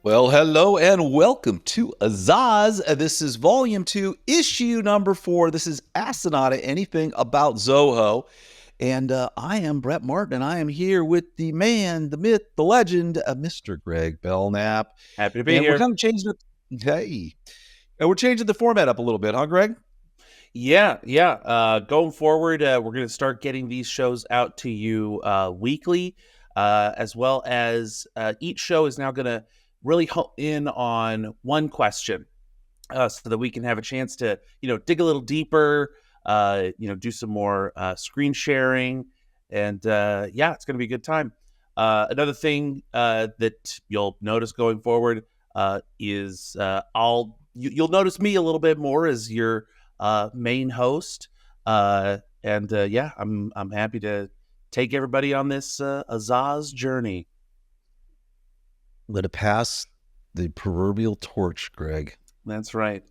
Well, hello and welcome to AZAAZ. This is Volume 2, Issue Number 4. This is Zenatta Anything About Zoho. And I am Brett Martin, and I am here with the man, the myth, the legend, Mr. Greg Belknap. Happy to be and here. We're kind of changing it. Hey. And we're changing the format up a little bit, huh, Greg? Yeah. Going forward, we're going to start getting these shows out to you weekly, as well as each show is now going to really hone in on one question, so that we can have a chance to, dig a little deeper, do some more screen sharing, and it's going to be a good time. Another thing that you'll notice going forward is you'll notice me a little bit more as your main host, I'm happy to take everybody on this AZAAZ journey. Let it pass the proverbial torch, Greg. That's right.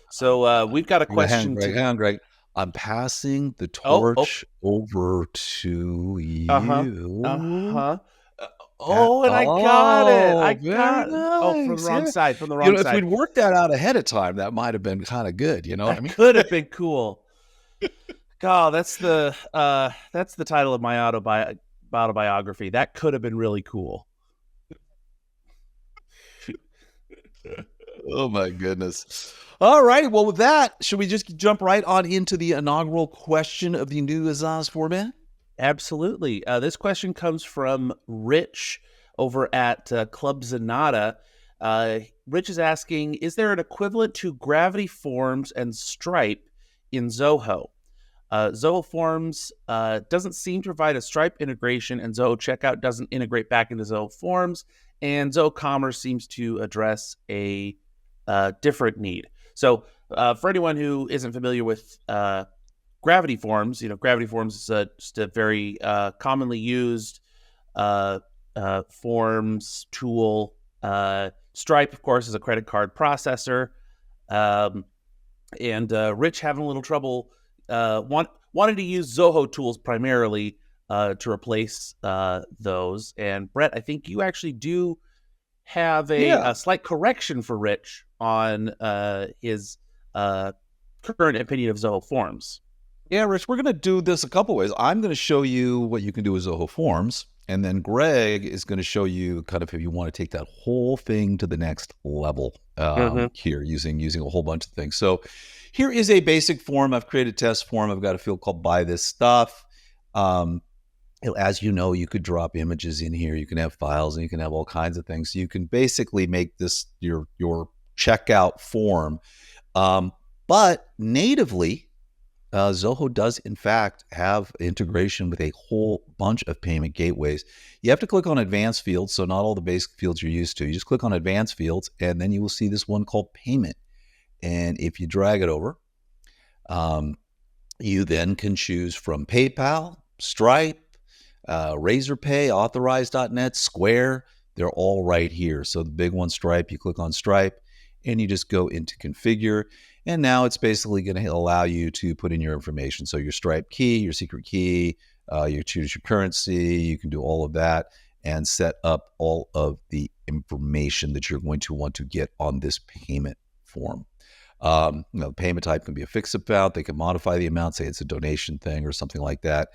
So we've got a question. Hang on, Greg. I'm passing the torch over to you. And I got it. I got it. Nice. Oh, from the wrong side. From the wrong side. If we'd worked that out ahead of time, that might have been kind of good. You know what I mean? Could have been cool. God, that's the title of my autobiography. That could have been really cool. Oh my goodness. All right. Well, with that, should we just jump right on into the inaugural question of the new AZAAZ format? Absolutely. This question comes from Rich over at Club Zenatta. Rich is asking, is there an equivalent to Gravity Forms and Stripe in Zoho? Zoho Forms doesn't seem to provide a Stripe integration, and Zoho Checkout doesn't integrate back into Zoho Forms, and Zoho Commerce seems to address a different need. So for anyone who isn't familiar with Gravity Forms, Gravity Forms is just a very commonly used forms tool. Stripe, of course, is a credit card processor. And Rich having a little trouble wanting to use Zoho tools primarily to replace those. And Brett, I think you actually do have a slight correction for Rich on his current opinion of Zoho Forms. Yeah, Rich, we're going to do this a couple ways. I'm going to show you what you can do with Zoho Forms, and then Greg is going to show you kind of if you want to take that whole thing to the next level here using a whole bunch of things. So here is a basic form. I've created a test form. I've got a field called Buy This Stuff. As you know, you could drop images in here. You can have files, and you can have all kinds of things. So you can basically make this your checkout form. But natively, Zoho does, in fact, have integration with a whole bunch of payment gateways. You have to click on Advanced Fields, so not all the basic fields you're used to. You just click on Advanced Fields, and then you will see this one called Payment. And if you drag it over, you then can choose from PayPal, Stripe, Razorpay, Authorize.net, Square. They're all right here. So the big one, Stripe, you click on Stripe, and you just go into Configure. And now it's basically going to allow you to put in your information. So your Stripe key, your secret key, you choose your currency. You can do all of that and set up all of the information that you're going to want to get on this payment form. The payment type can be a fixed amount. They can modify the amount, say it's a donation thing or something like that.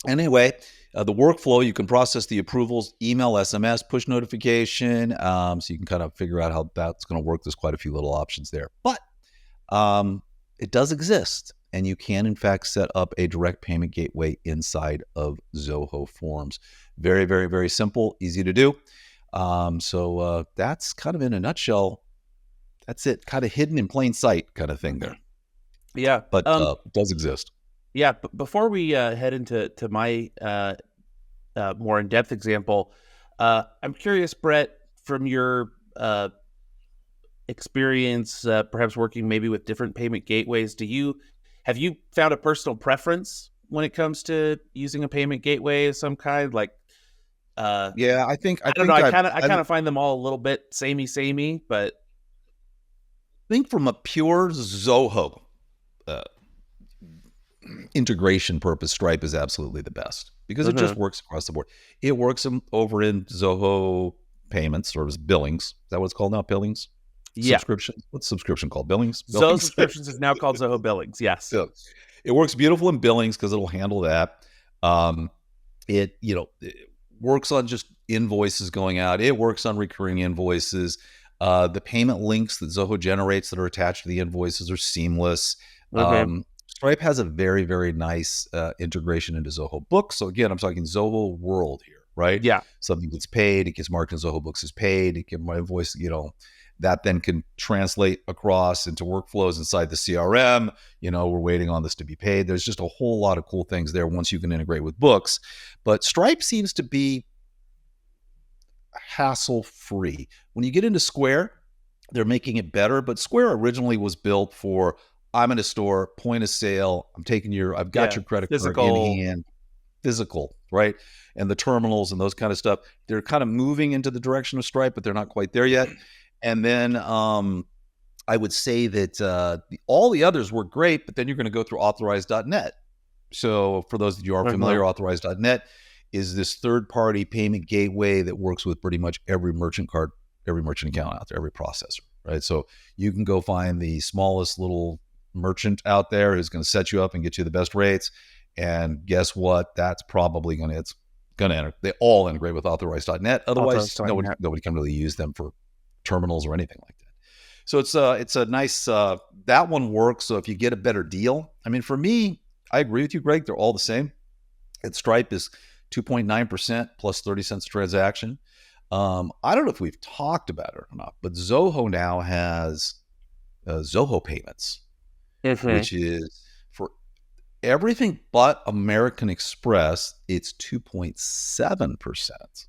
Anyway, the workflow, you can process the approvals, email, SMS, push notification. So you can kind of figure out how that's going to work. There's quite a few little options there. But it does exist. And you can, in fact, set up a direct payment gateway inside of Zoho Forms. Very, very, very simple, easy to do. So that's kind of in a nutshell. That's it. Kind of hidden in plain sight kind of thing there. Yeah. But it does exist. Yeah, but before we head into my more in-depth example, I'm curious, Brett, from your experience, perhaps working maybe with different payment gateways, have you found a personal preference when it comes to using a payment gateway of some kind? Like, yeah, I don't know. I kind of find them all a little bit samey, but I think from a pure Zoho integration purpose, Stripe is absolutely the best because it just works across the board. It works over in Zoho payments, or is billings. Is that what it's called now? Billings? Yeah. Subscription? What's subscription called? Billings? Zoho Subscriptions is now called Zoho Billings. Yes. Yeah. It works beautiful in billings because it'll handle that. It works on just invoices going out. It works on recurring invoices. The payment links that Zoho generates that are attached to the invoices are seamless. Okay. Stripe has a very, very nice integration into Zoho Books. So again, I'm talking Zoho World here, right? Yeah. Something gets paid, it gets marked in Zoho Books as paid. It gets my invoice, that then can translate across into workflows inside the CRM. We're waiting on this to be paid. There's just a whole lot of cool things there once you can integrate with Books. But Stripe seems to be hassle-free. When you get into Square, they're making it better, but Square originally was built for, I'm in a store, point of sale, I've got your credit card in hand, physical, right? And the terminals and those kind of stuff, they're kind of moving into the direction of Stripe, but they're not quite there yet. And then I would say that all the others work great, but then you're going to go through Authorize.net. So for those of you who are familiar, Authorize.net is this third-party payment gateway that works with pretty much every merchant card, every merchant account out there, every processor, right? So you can go find the smallest little merchant out there who's going to set you up and get you the best rates. And guess what? That's probably going to enter. They all integrate with Authorize.net. Otherwise, nobody can really use them for terminals or anything like that. So it's a nice, that one works. So if you get a better deal, for me, I agree with you, Greg. They're all the same. And Stripe is 2.9% plus 30 cents a transaction. I don't know if we've talked about it or not, but Zoho now has Zoho Payments, which is for everything but American Express, it's 2.7%.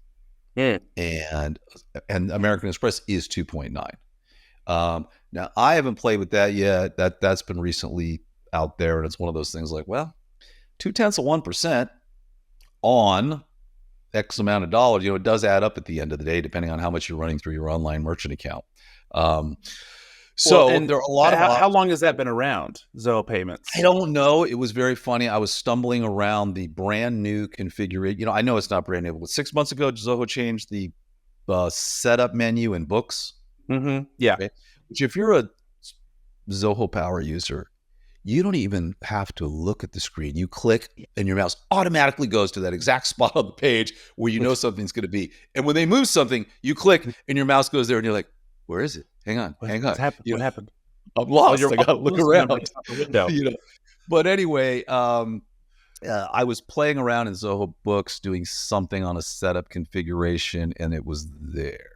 And American Express is 2.9. Now, I haven't played with that yet. That's been recently out there, and it's one of those things like, well, 0.2% on X amount of dollars, it does add up at the end of the day, depending on how much you're running through your online merchant account. There are a lot of how long has that been around, Zoho Payments? I don't know. It was very funny. I was stumbling around the brand new configuration. I know it's not brand new, but 6 months ago, Zoho changed the setup menu in Books. Yeah. Okay? Which, if you're a Zoho Power user, you don't even have to look at the screen. You click and your mouse automatically goes to that exact spot on the page where something's going to be. And when they move something, you click and your mouse goes there and you're like, where is it? Hang on. What happened? I'm lost. I got to look around. But anyway, I was playing around in Zoho Books doing something on a setup configuration, and it was there.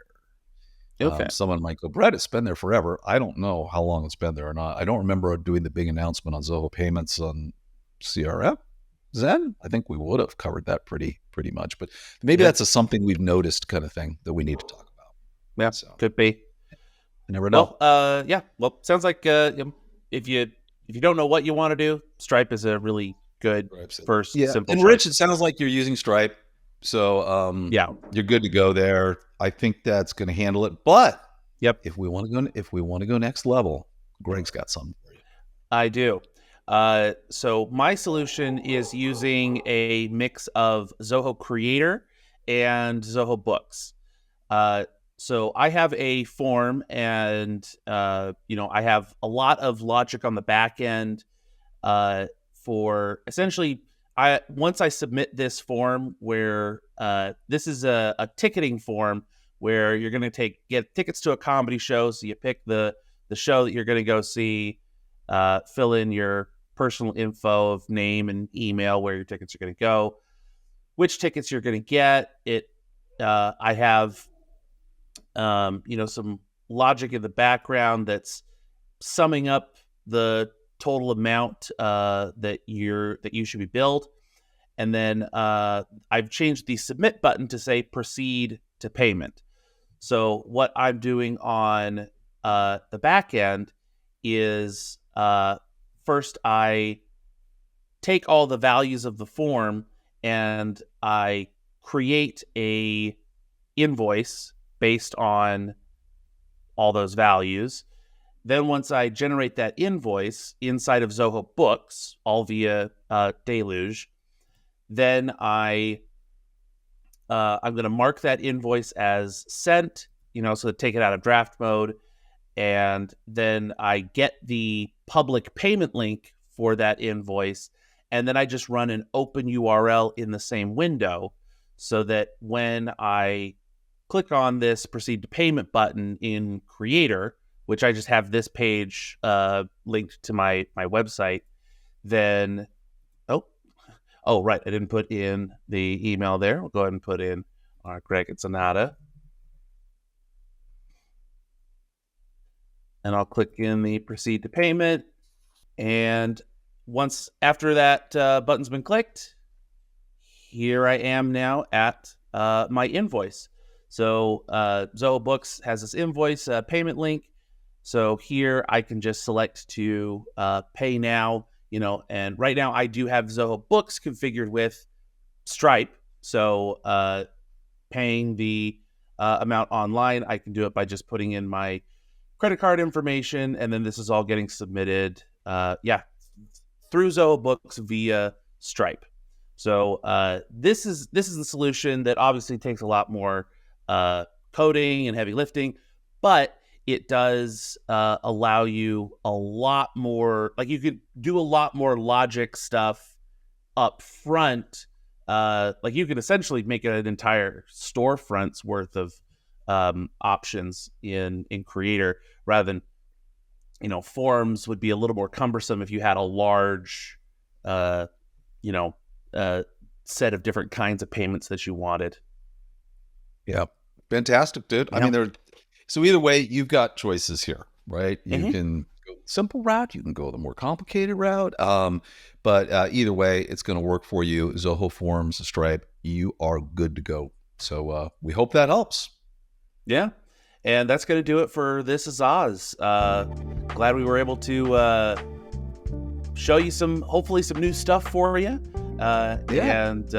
Okay. Someone might go, Brett, it's been there forever. I don't know how long it's been there or not. I don't remember doing the big announcement on Zoho Payments on CRM. Zen? I think we would have covered that pretty much. But maybe that's something we've noticed kind of thing that we need to talk about. Yeah, could be. I never know. Well, sounds like if you don't know what you want to do, Stripe is a really good first simple and choice. Rich, it sounds like you're using Stripe. So you're good to go there. I think that's going to handle it. But if we want to go next level, Greg's got something for you. I do. So my solution is using a mix of Zoho Creator and Zoho Books. So I have a form, and I have a lot of logic on the back end for essentially. Once I submit this form, where this is a ticketing form where you're going to get tickets to a comedy show. So you pick the show that you're going to go see, fill in your personal info of name and email, where your tickets are going to go, which tickets you're going to get. I have some logic in the background that's summing up the total amount that you should be billed. And then I've changed the submit button to say proceed to payment. So what I'm doing on the back end is first I take all the values of the form and I create a invoice based on all those values. Then once I generate that invoice inside of Zoho Books, all via Deluge, then I I'm going to mark that invoice as sent, so to take it out of draft mode. And then I get the public payment link for that invoice. And then I just run an open URL in the same window so that when I click on this proceed to payment button in Creator, which I just have this page linked to my website, then, right, I didn't put in the email there. We'll go ahead and put in Greg at Zenatta. And I'll click in the proceed to payment. And once after that button's been clicked, here I am now at my invoice. So Zoho Books has this invoice payment link. So here I can just select to pay now, and right now I do have Zoho Books configured with Stripe. So paying the amount online, I can do it by just putting in my credit card information, and then this is all getting submitted, through Zoho Books via Stripe. So this is the solution that obviously takes a lot more coding and heavy lifting, but it does allow you a lot more, like you could do a lot more logic stuff up front. Like you could essentially make an entire storefront's worth of options in Creator, rather than, forms would be a little more cumbersome if you had a large, set of different kinds of payments that you wanted. Yeah. Fantastic, dude. Yeah. I mean, so either way, you've got choices here, right? You can go the simple route, you can go the more complicated route. But either way, it's going to work for you. Zoho Forms, Stripe, you are good to go. So we hope that helps. Yeah. And that's going to do it for this AZAAZ. Glad we were able to show you hopefully some new stuff for you. And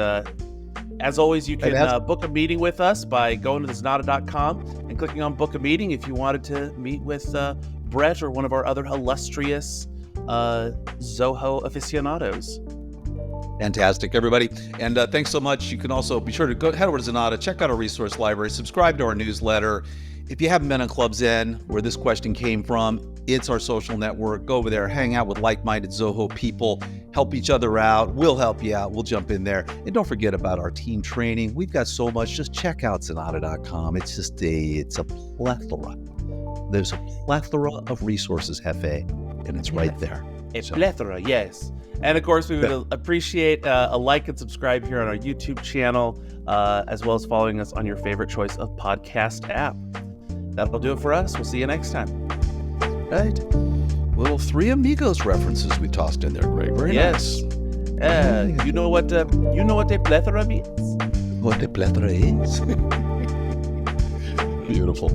as always, you can book a meeting with us by going to Zenatta.com and clicking on book a meeting if you wanted to meet with Brett or one of our other illustrious Zoho aficionados. Fantastic, everybody. And thanks so much. You can also be sure to head over to Zenatta, check out our resource library, subscribe to our newsletter. If you haven't been on Club Zen, where this question came from, it's our social network. Go over there, hang out with like-minded Zoho people, help each other out. We'll help you out. We'll jump in there. And don't forget about our team training. We've got so much. Just check out Zenatta.com. It's just it's a plethora. There's a plethora of resources, Hefe, and it's right there. A plethora, yes. And of course, we would appreciate a like and subscribe here on our YouTube channel, as well as following us on your favorite choice of podcast app. That'll do it for us. We'll see you next time. Right. Little Three Amigos references we tossed in there, Greg. Very nice. You know what a plethora means? What a plethora is? Beautiful.